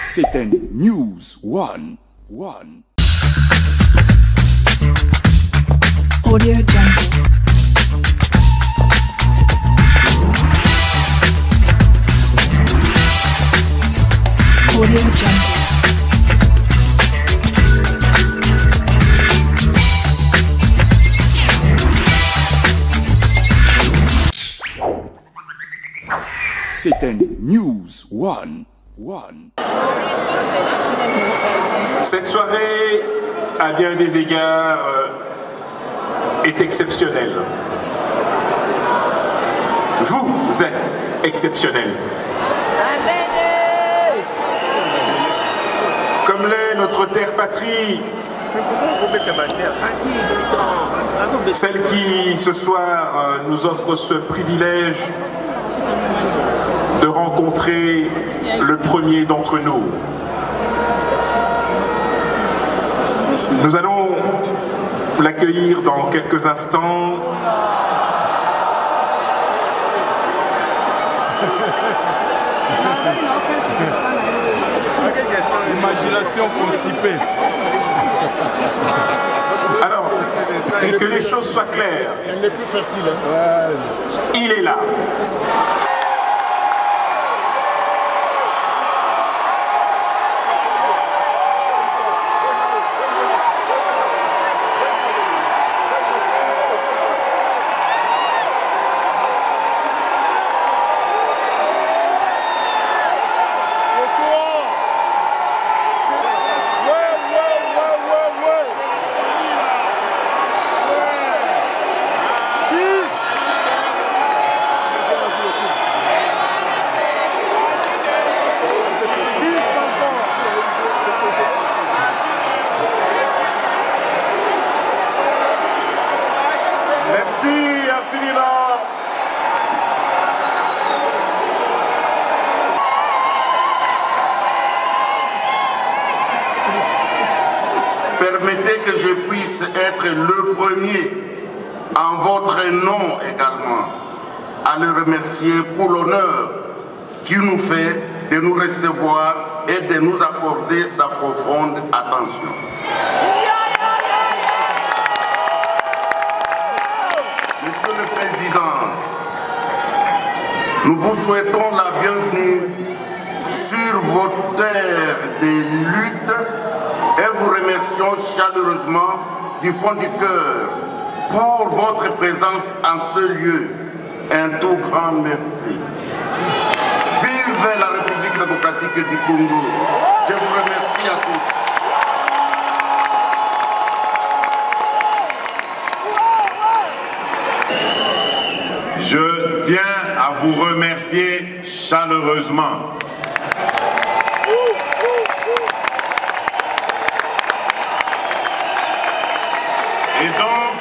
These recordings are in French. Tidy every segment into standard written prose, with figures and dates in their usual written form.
C'était News One. Audio Jungle. Audio Jungle. C'était News One. Cette soirée, à bien des égards, est exceptionnelle. Vous êtes exceptionnel. Comme l'est notre terre patrie, celle qui, ce soir, nous offre ce privilège de rencontrer le premier d'entre nous. Nous allons l'accueillir dans quelques instants. Imagination constipée. Alors, que les choses soient claires. Elle n'est plus fertile. Hein. Il est là. Merci infiniment. Permettez que je puisse être le premier, en votre nom également, à le remercier pour l'honneur qu'il nous fait de nous recevoir et de nous accorder sa profonde attention. Monsieur le Président, nous vous souhaitons la bienvenue sur vos terres de lutte et vous remercions chaleureusement du fond du cœur pour votre présence en ce lieu. Un tout grand merci. Vive la République démocratique du Congo. Je vous remercie à tous. Je tiens à vous remercier chaleureusement. Et donc,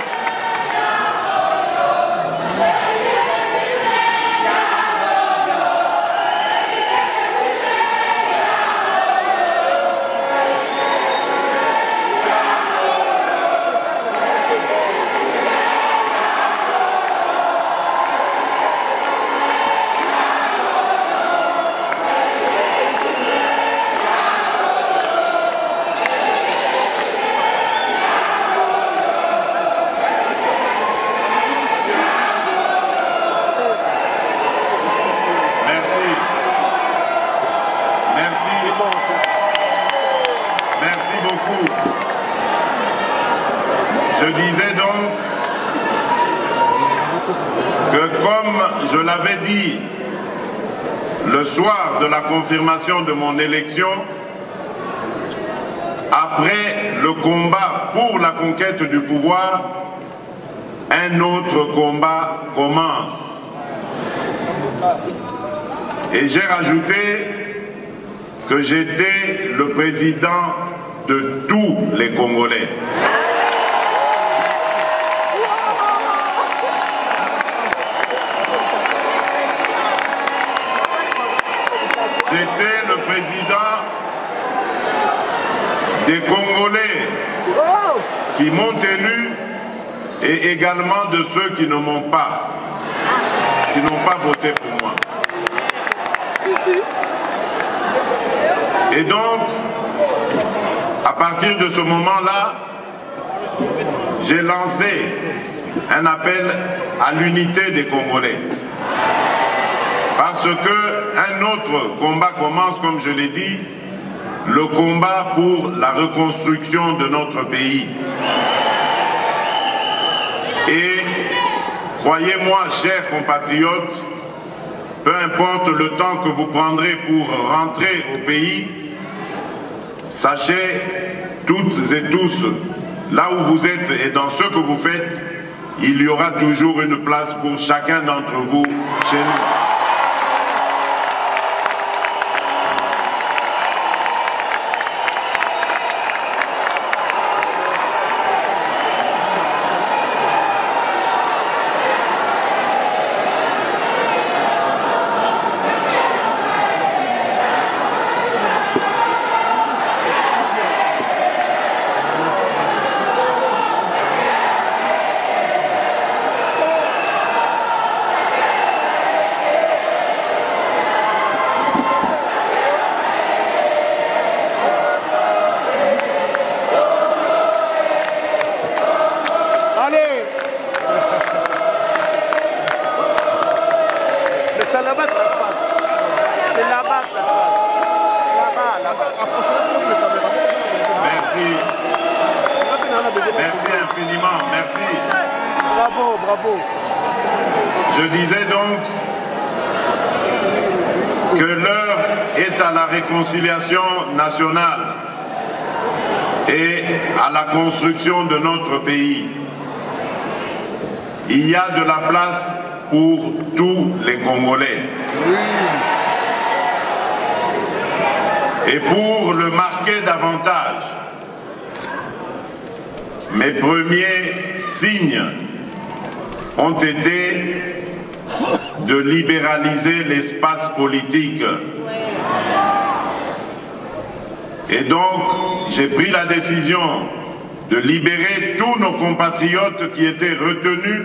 merci beaucoup. Je disais donc que comme je l'avais dit le soir de la confirmation de mon élection, après le combat pour la conquête du pouvoir, un autre combat commence. Et j'ai rajouté que j'étais le président de tous les Congolais. J'étais le président des Congolais qui m'ont élu et également de ceux qui ne m'ont pas, qui n'ont pas voté pour moi. Et donc, à partir de ce moment-là, j'ai lancé un appel à l'unité des Congolais. Parce qu'un autre combat commence, comme je l'ai dit, le combat pour la reconstruction de notre pays. Et croyez-moi, chers compatriotes, peu importe le temps que vous prendrez pour rentrer au pays, sachez toutes et tous, là où vous êtes et dans ce que vous faites, il y aura toujours une place pour chacun d'entre vous chez nous. C'est là-bas que ça se passe. C'est là-bas que ça se passe. Là-bas, là-bas. Approchez-vous de caméra. Merci. Merci infiniment. Merci. Bravo, bravo. Je disais donc que l'heure est à la réconciliation nationale et à la construction de notre pays. Il y a de la place pour tous les Congolais. Et pour le marquer davantage, mes premiers signes ont été de libéraliser l'espace politique. Et donc, j'ai pris la décision de libérer tous nos compatriotes qui étaient retenus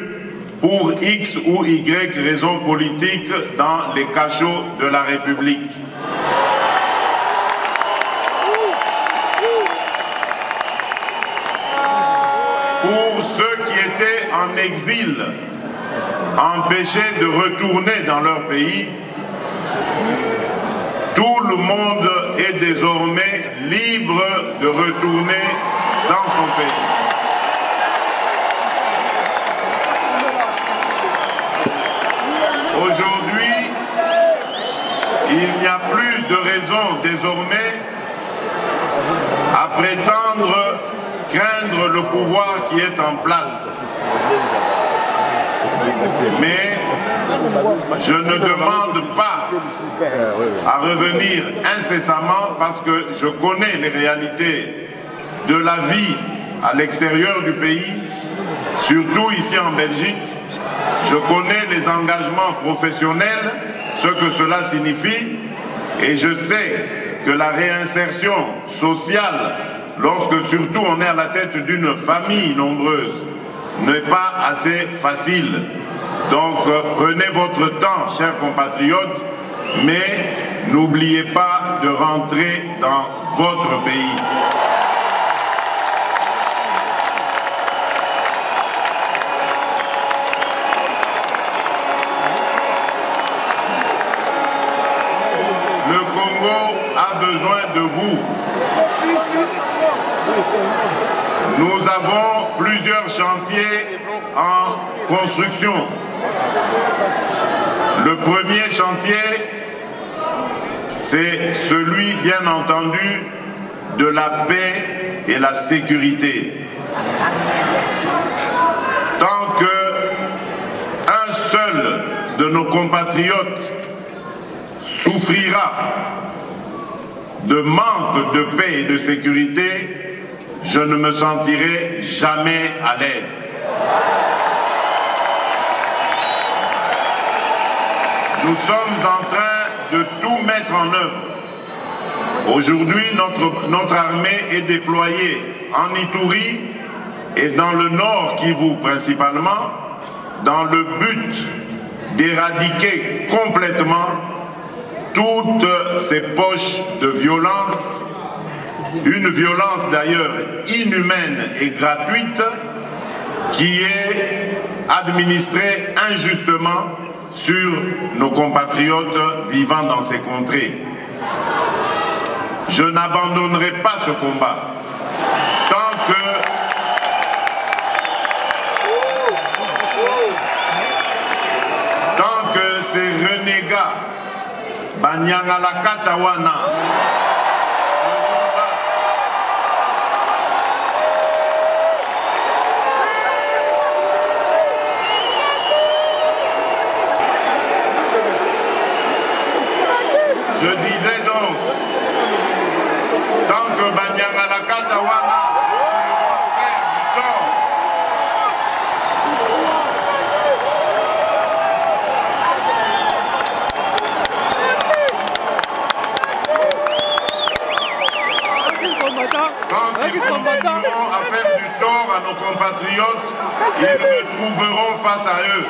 pour X ou Y raisons politiques dans les cachots de la République. Pour ceux qui étaient en exil, empêchés de retourner dans leur pays, tout le monde est désormais libre de retourner dans son pays. Aujourd'hui, il n'y a plus de raison désormais à prétendre craindre le pouvoir qui est en place. Mais je ne demande pas à revenir incessamment parce que je connais les réalités de la vie à l'extérieur du pays, surtout ici en Belgique. Je connais les engagements professionnels, ce que cela signifie, et je sais que la réinsertion sociale, lorsque surtout on est à la tête d'une famille nombreuse, n'est pas assez facile. Donc prenez votre temps, chers compatriotes, mais n'oubliez pas de rentrer dans votre pays. Le Congo a besoin de vous. Nous avons plusieurs chantiers en construction. Le premier chantier, c'est celui, bien entendu, de la paix et la sécurité. Tant qu'un seul de nos compatriotes souffrira de manque de paix et de sécurité, je ne me sentirai jamais à l'aise. Nous sommes en train de tout mettre en œuvre. Aujourd'hui, notre armée est déployée en Ituri et dans le nord Kivu principalement, dans le but d'éradiquer complètement toutes ces poches de violence, une violence d'ailleurs inhumaine et gratuite qui est administrée injustement sur nos compatriotes vivant dans ces contrées. Je n'abandonnerai pas ce combat tant que ces renégats Banyangala Katawana je disais donc, tant que Banyangala Katawana va faire du tort, quand ils continueront à faire du tort à nos compatriotes, ils me trouveront face à eux.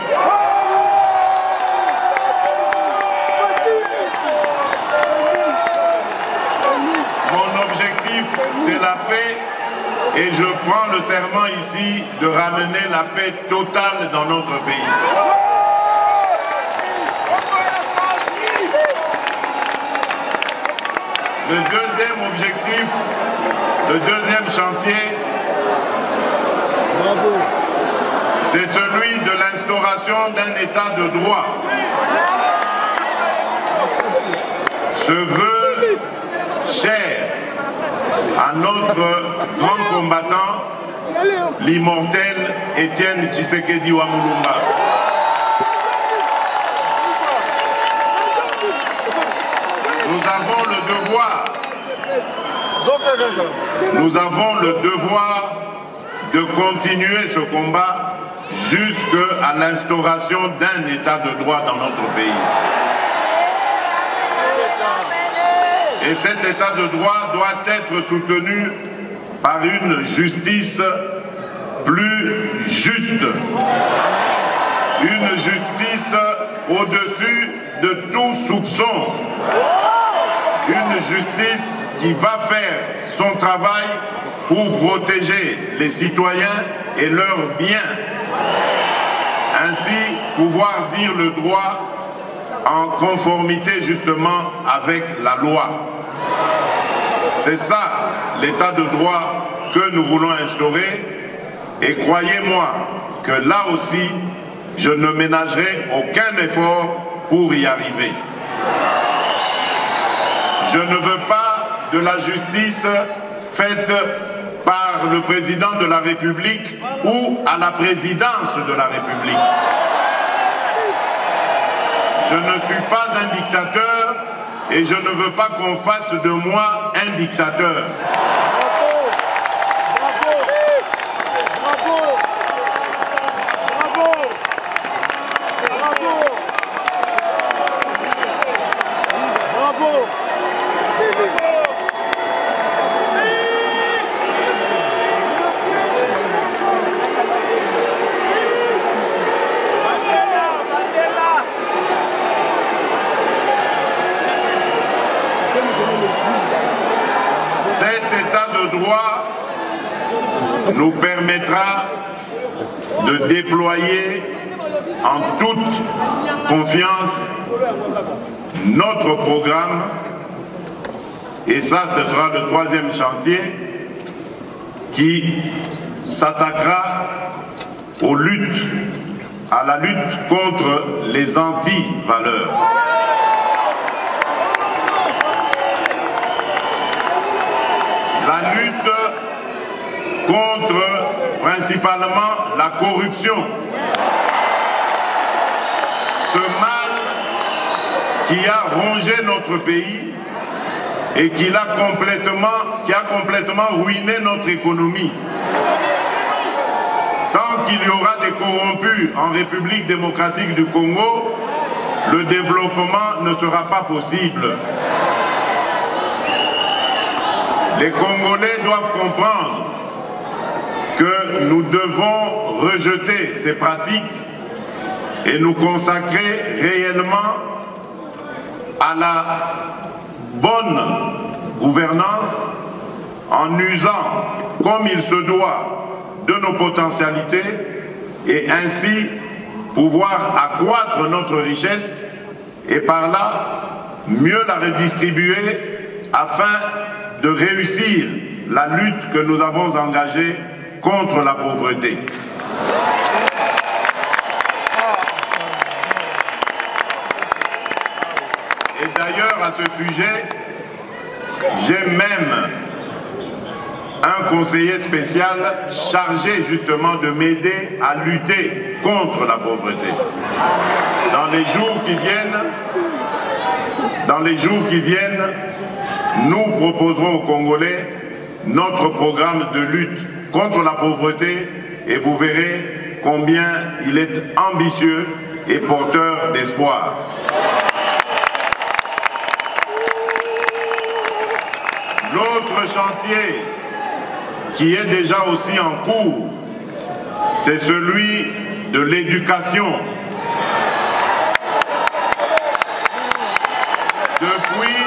Mon objectif, c'est la paix et je prends le serment ici de ramener la paix totale dans notre pays. Le deuxième objectif, le deuxième chantier, c'est celui de l'instauration d'un état de droit. Ce vœu cher à notre grand combattant, l'immortel Étienne Tshisekedi Wamulumba. Nous avons le devoir de continuer ce combat jusqu'à l'instauration d'un état de droit dans notre pays. Et cet état de droit doit être soutenu par une justice plus juste. Une justice au-dessus de tout soupçon. Une justice qui va faire son travail pour protéger les citoyens et leurs biens. Ainsi, pouvoir dire le droit en conformité justement avec la loi. C'est ça l'état de droit que nous voulons instaurer et croyez-moi que là aussi, je ne ménagerai aucun effort pour y arriver. Je ne veux pas de la justice faite par le président de la République ou à la présidence de la République. Je ne suis pas un dictateur et je ne veux pas qu'on fasse de moi un dictateur. Nous permettra de déployer en toute confiance notre programme et ça, ce sera le troisième chantier qui s'attaquera aux luttes, à la lutte contre les anti-valeurs. La lutte contre principalement la corruption. Ce mal qui a rongé notre pays et qui a complètement ruiné notre économie. Tant qu'il y aura des corrompus en République démocratique du Congo, le développement ne sera pas possible. Les Congolais doivent comprendre que nous devons rejeter ces pratiques et nous consacrer réellement à la bonne gouvernance en usant comme il se doit de nos potentialités et ainsi pouvoir accroître notre richesse et par là mieux la redistribuer afin de réussir la lutte que nous avons engagée contre la pauvreté. Et d'ailleurs, à ce sujet, j'ai même un conseiller spécial chargé justement de m'aider à lutter contre la pauvreté. Dans les jours qui viennent, nous proposerons aux Congolais notre programme de lutte contre la pauvreté et vous verrez combien il est ambitieux et porteur d'espoir. L'autre chantier qui est déjà aussi en cours, c'est celui de l'éducation. Depuis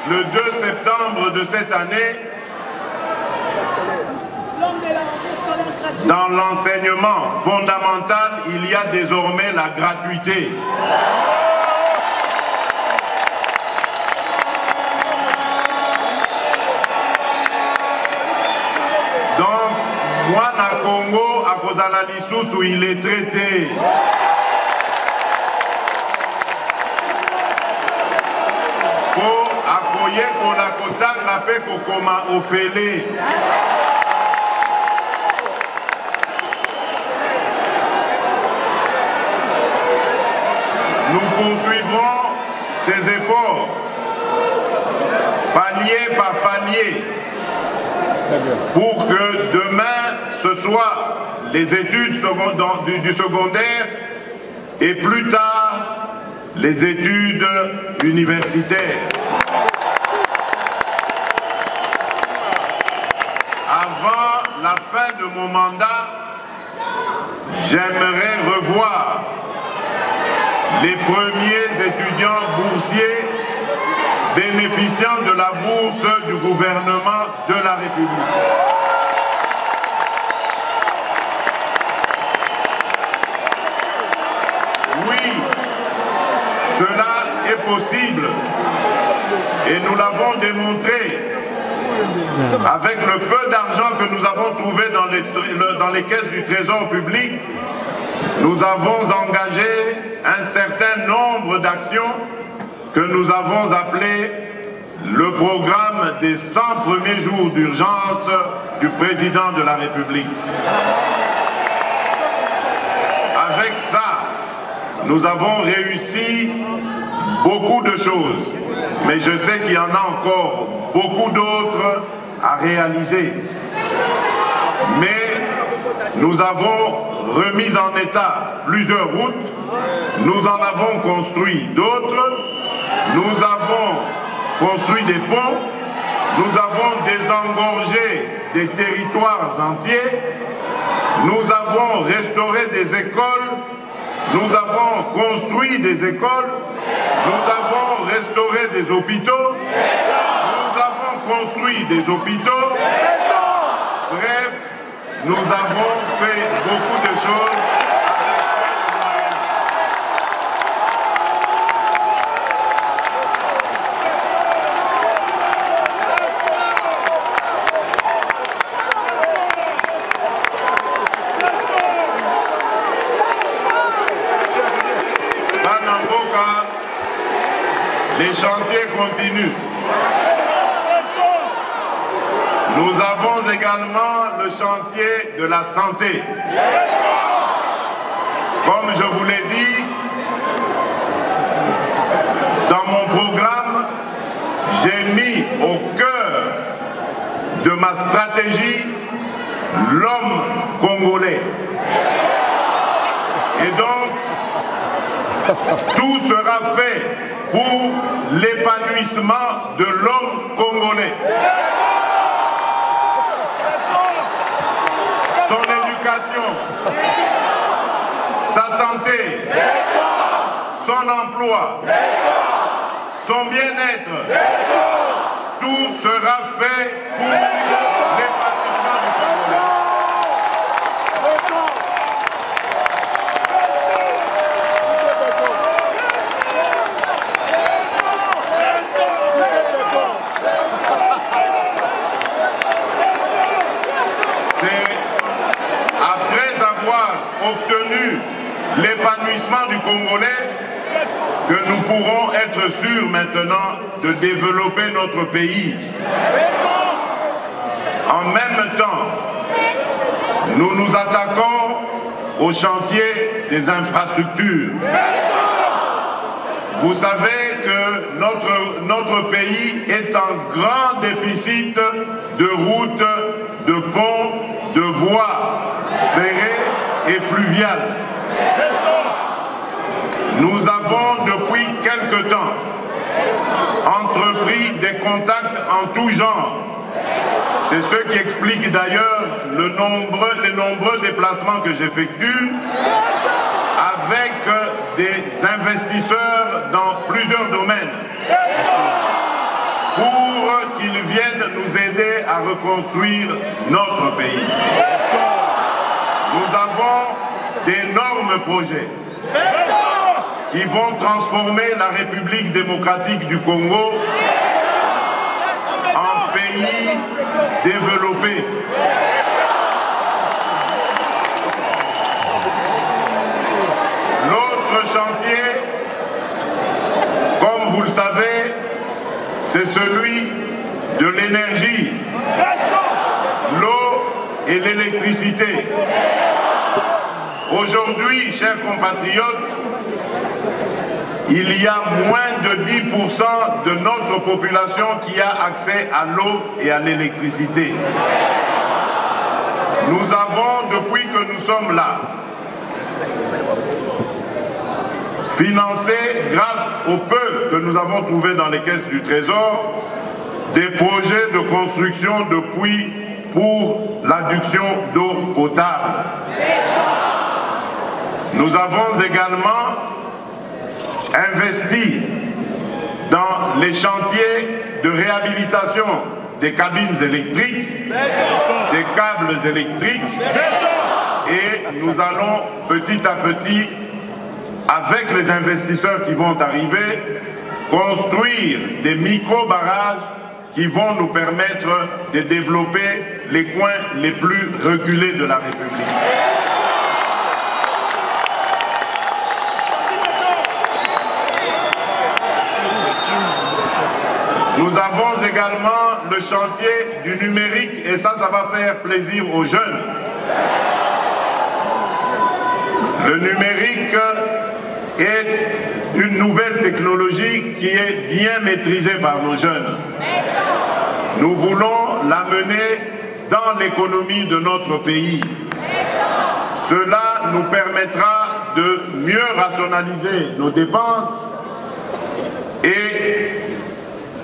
le 2 septembre de cette année, dans l'enseignement fondamental, il y a désormais la gratuité. Donc, moi, na Congo, à Kozala Lisusu, il est traité. Pour appuyer pour la kotanga pe kokoma ofele. Nous poursuivrons ces efforts, palier par palier, pour que demain, ce soit les études du secondaire et plus tard, les études universitaires. Avant la fin de mon mandat, j'aimerais revoir les premiers étudiants boursiers bénéficiant de la bourse du gouvernement de la République. Oui, cela est possible et nous l'avons démontré avec le peu d'argent que nous avons trouvé dans les caisses du Trésor public. Nous avons engagé un certain nombre d'actions que nous avons appelées le programme des 100 premiers jours d'urgence du président de la République. Avec ça, nous avons réussi beaucoup de choses, mais je sais qu'il y en a encore beaucoup d'autres à réaliser. Mais nous avons remis en état plusieurs routes, nous en avons construit d'autres, nous avons construit des ponts, nous avons désengorgé des territoires entiers, nous avons restauré des écoles, nous avons construit des écoles, nous avons restauré des hôpitaux, nous avons construit des hôpitaux, bref, nous avons fait beaucoup de choses les chantiers continuent. Nous avons également le chantier de la santé. Comme je vous l'ai dit, dans mon programme, j'ai mis au cœur de ma stratégie l'homme congolais. Et donc, tout sera fait pour l'épanouissement de l'homme congolais. Son éducation, sa santé, son emploi, son bien-être. Tout sera fait pour l'épanouissement du Congolais. Obtenu l'épanouissement du Congolais, que nous pourrons être sûrs maintenant de développer notre pays. En même temps, nous nous attaquons au chantier des infrastructures. Vous savez que notre pays est en grand déficit de routes, de ponts, de voies ferrées et fluviales. Nous avons depuis quelque temps entrepris des contacts en tout genre. C'est ce qui explique d'ailleurs les nombreux déplacements que j'effectue avec des investisseurs dans plusieurs domaines pour qu'ils viennent nous aider à reconstruire notre pays. Nous avons d'énormes projets qui vont transformer la République démocratique du Congo en pays développé. L'autre chantier, comme vous le savez, c'est celui de l'énergie, l'eau et l'électricité. Aujourd'hui, chers compatriotes, il y a moins de 10% de notre population qui a accès à l'eau et à l'électricité. Nous avons, depuis que nous sommes là, financé, grâce au peu que nous avons trouvé dans les caisses du Trésor, des projets de construction de puits pour l'adduction d'eau potable. Nous avons également investi dans les chantiers de réhabilitation des cabines électriques, des câbles électriques, et nous allons petit à petit, avec les investisseurs qui vont arriver, construire des micro-barrages qui vont nous permettre de développer les coins les plus reculés de la République. Nous avons également le chantier du numérique, et ça va faire plaisir aux jeunes. Le numérique est une nouvelle technologie qui est bien maîtrisée par nos jeunes. Nous voulons l'amener dans l'économie de notre pays. Cela nous permettra de mieux rationaliser nos dépenses et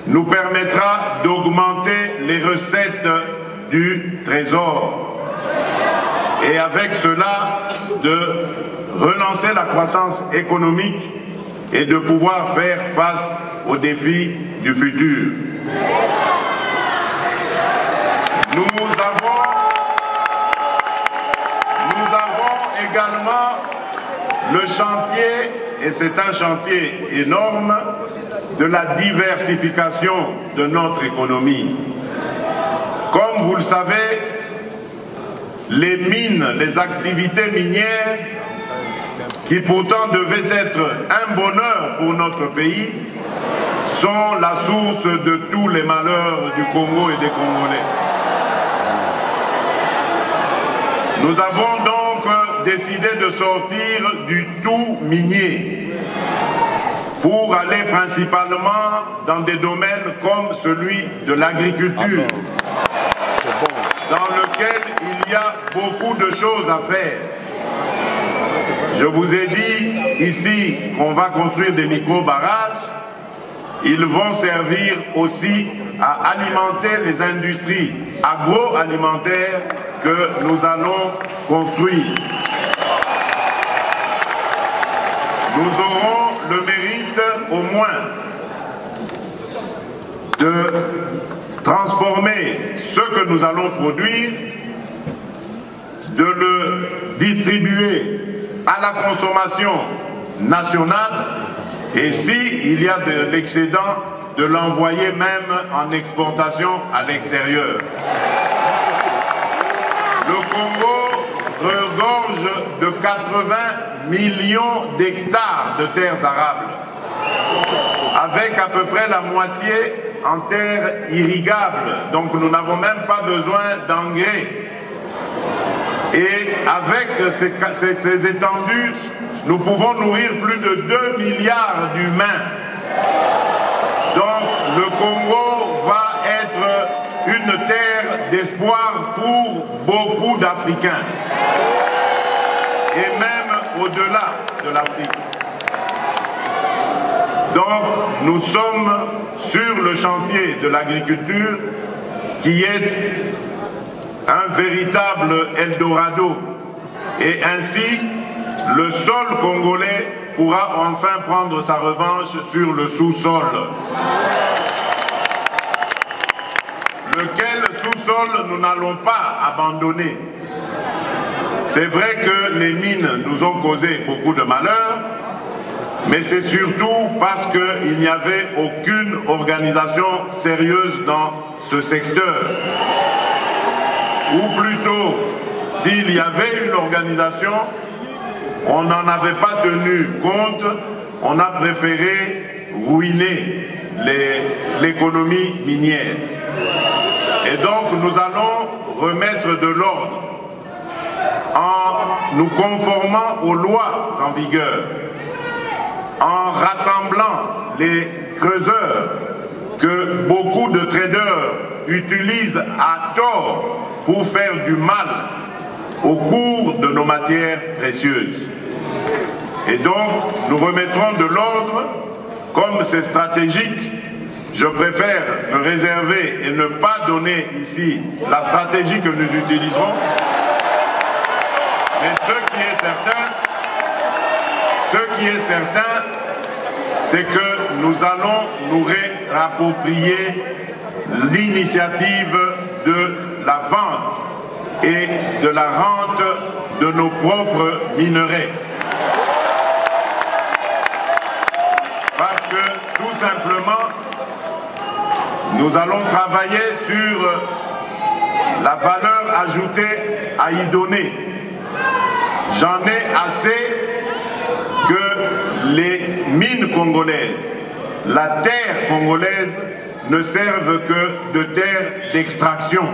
nous permettra d'augmenter les recettes du Trésor. Et avec cela, de relancer la croissance économique et de pouvoir faire face aux défis du futur. Nous avons également le chantier, et c'est un chantier énorme, de la diversification de notre économie. Comme vous le savez, les mines, les activités minières, qui pourtant devaient être un bonheur pour notre pays, sont la source de tous les malheurs du Congo et des Congolais. Nous avons donc décidé de sortir du tout minier pour aller principalement dans des domaines comme celui de l'agriculture, dans lequel il y a beaucoup de choses à faire. Je vous ai dit ici qu'on va construire des micro-barrages. Ils vont servir aussi à alimenter les industries agroalimentaires que nous allons construire. Nous aurons le mérite au moins de transformer ce que nous allons produire, de le distribuer à la consommation nationale et s'il y a de l'excédent, de l'envoyer même en exportation à l'extérieur. Le Congo regorge de 80 millions d'hectares de terres arables, avec à peu près la moitié en terres irrigables. Donc nous n'avons même pas besoin d'engrais. Et avec ces étendues, nous pouvons nourrir plus de 2 milliards d'humains. Donc le Congo va être une terre d'espoir pour beaucoup d'Africains. Et même au-delà de l'Afrique. Donc nous sommes sur le chantier de l'agriculture qui est un véritable Eldorado. Et ainsi, le sol congolais pourra enfin prendre sa revanche sur le sous-sol. Lequel sous-sol nous n'allons pas abandonner. C'est vrai que les mines nous ont causé beaucoup de malheur, mais c'est surtout parce qu'il n'y avait aucune organisation sérieuse dans ce secteur. Ou plutôt, s'il y avait une organisation, on n'en avait pas tenu compte, on a préféré ruiner l'économie minière. Et donc nous allons remettre de l'ordre en nous conformant aux lois en vigueur, en rassemblant les creuseurs que beaucoup de traders utilisent à tort pour faire du mal au cours de nos matières précieuses. Et donc, nous remettrons de l'ordre, comme c'est stratégique, je préfère me réserver et ne pas donner ici la stratégie que nous utiliserons. Mais ce qui est certain, c'est que nous allons nous réapproprier l'initiative de la vente et de la rente de nos propres minerais. Parce que tout simplement, nous allons travailler sur la valeur ajoutée à y donner. J'en ai assez que les mines congolaises, la terre congolaise, ne servent que de terre d'extraction.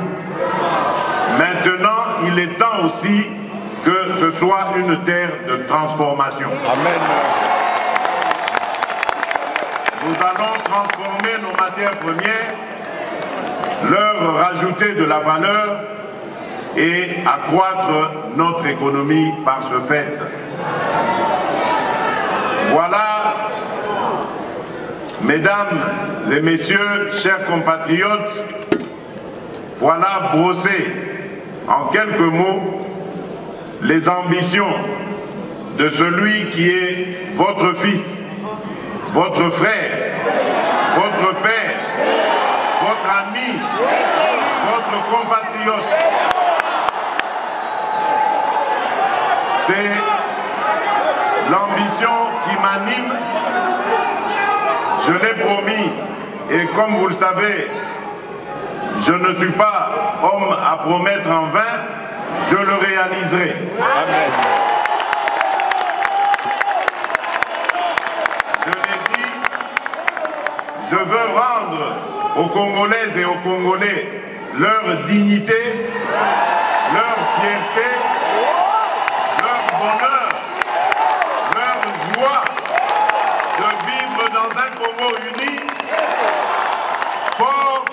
Maintenant, il est temps aussi que ce soit une terre de transformation. Amen. Nous allons transformer nos matières premières, leur rajouter de la valeur et accroître notre économie par ce fait. Voilà, mesdames et messieurs, chers compatriotes, voilà brossé en quelques mots les ambitions de celui qui est votre fils, votre frère, votre père, votre ami, votre compatriote. C'est l'ambition qui m'anime. Je l'ai promis et comme vous le savez, je ne suis pas homme à promettre en vain, je le réaliserai. Amen. Je l'ai dit, je veux rendre aux Congolaises et aux Congolais leur dignité, leur fierté, leur bonheur, leur joie de vivre dans un Congo uni, fort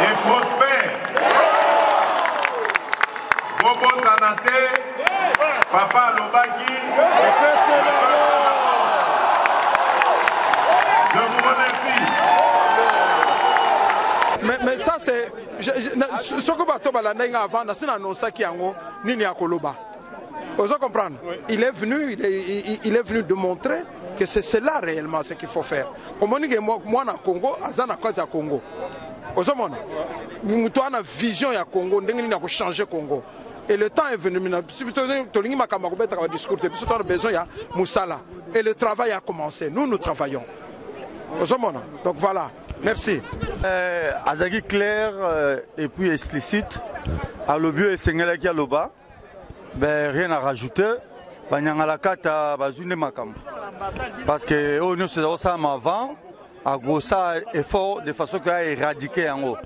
et prospère. Bobo Sanate, Papa Lobaki, je vous remercie. Mais ça c'est ce que bato balandenga avant na sina no saki yango nini akoloba. Vous comprenez? Il est venu de montrer que c'est cela réellement ce qu'il faut faire. Comme on dit que moi, na Congo, azana quoi à Congo. Ozomona, nous avons une vision ya Congo, nous avons changer Congo. Et le temps est venu. Si vous avez besoin de Moussala. Et le travail a commencé. Nous travaillons. Donc voilà. Merci. Azagi clair et puis explicite. À l'objet et Sengela qui a le bas. Rien à rajouter. Parce que nous sommes avant. À gros ça effort de façon qu'à éradiquer en haut.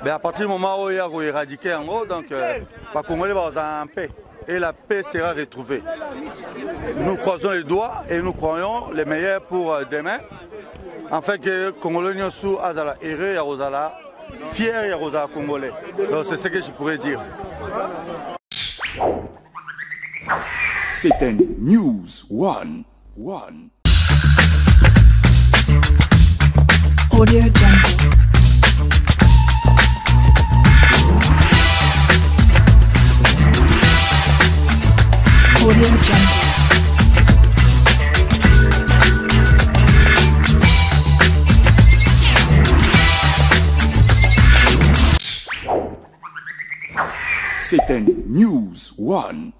Mais à partir du moment où il y a éradiqué en haut, donc les Congolais vont en paix. Et la paix sera retrouvée. Nous croisons les doigts et nous croyons les meilleurs pour demain. En fait, que les Congolais sont heureux, fiers et Congolais. Donc c'est ce que je pourrais dire. C'était News One. Audio Jungle. Audio Jungle. C'était News One.